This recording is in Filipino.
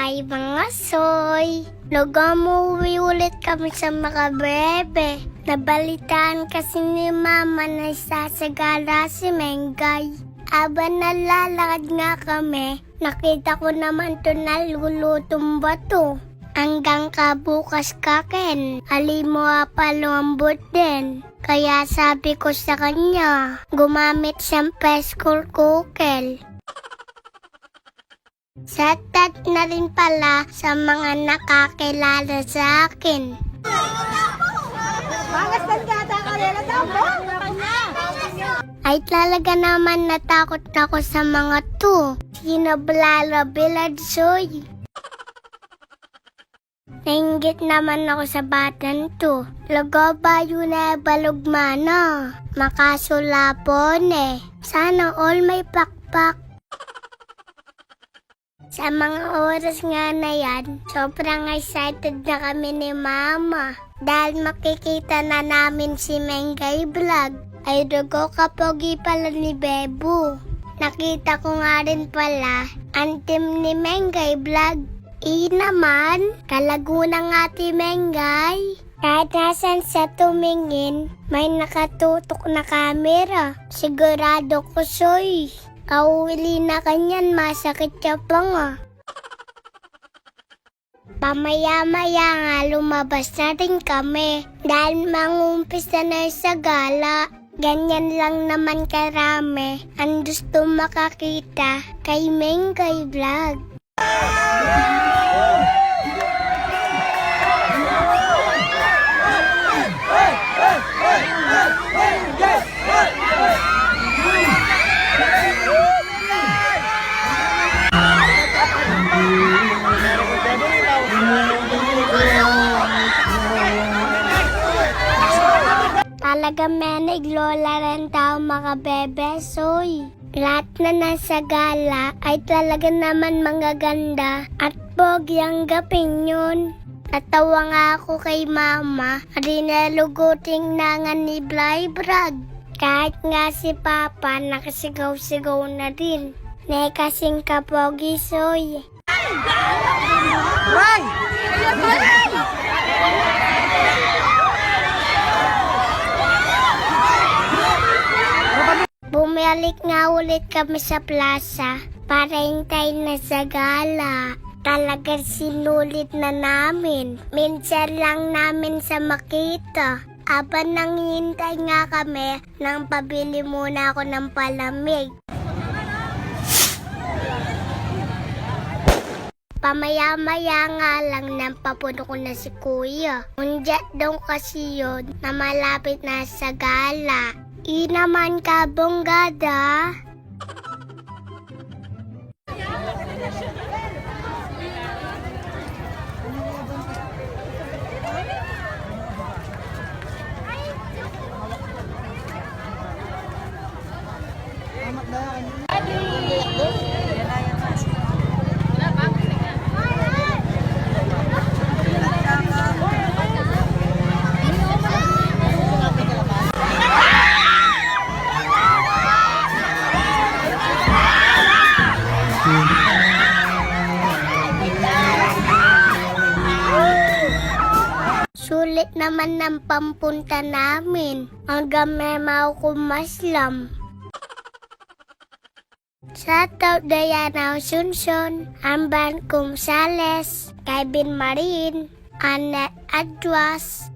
Hi mga soy! Nag-umuwi ulit kami sa mga bebe. Nabalitaan kasi ni mama na isasagala si Mengay. Aba nalalakad nga kami, nakita ko naman to nalulutong bato. Hanggang kabukas kaken, mo palambot din. Kaya sabi ko sa kanya, gumamit siyang pescore cooker. Satat na rin pala sa mga nakakilala sa akin. Ay talaga naman natakot ako sa mga to. Sinablala biladsoy. Nainggit naman ako sa batan to. Lago ba yun na balugmana? Makasulapon eh. Sana all may pakpak. Sa mga oras nga na yan, sobrang excited na kami ni Mama. Dahil makikita na namin si Mengay Vlog. Ay dugo kapogi pala ni Bebo. Nakita ko nga rin pala ang team ni Mengay Vlog. Naman, kalaguna nga ti Mengay. Kahit nasan sa tumingin, may nakatutok na kamera. Sigurado ko soy. Kauwili na kanyan, masakit siya pa nga. Pamaya-maya nga lumabas na rin kami dahil mangumpisa na sa gala. Ganyan lang naman karami ang gusto makakita kay Mengay Vlog. Talaga menig lola rin tao mga bebe, soy. Lahat na nasa gala ay talaga naman mga ganda at pogi ang gaping yun. Natawa nga ako kay mama at inaluguting na nga ni Blay Brad. Kahit nga si papa nakasigaw-sigaw na din. Ne kasing kapogi, soy. Ray! Bumalik nga ulit kami sa plaza para hintayin na sa gala. Talaga sinulit na namin. Minsan lang namin sa makita. Habang nanghihintay nga kami, nang pabili muna ako ng palamig. Pamaya-maya nga lang nang papuno ko na si kuya. Undiat daw kasi yun na malapit na sa gala. Naman ka, bonggada. Sulit naman ng pampunta namin hanggang may maukumaslam. Shoutout Diana Sunson, Amban Kumsales, Kevin Marin, Annette Adwas,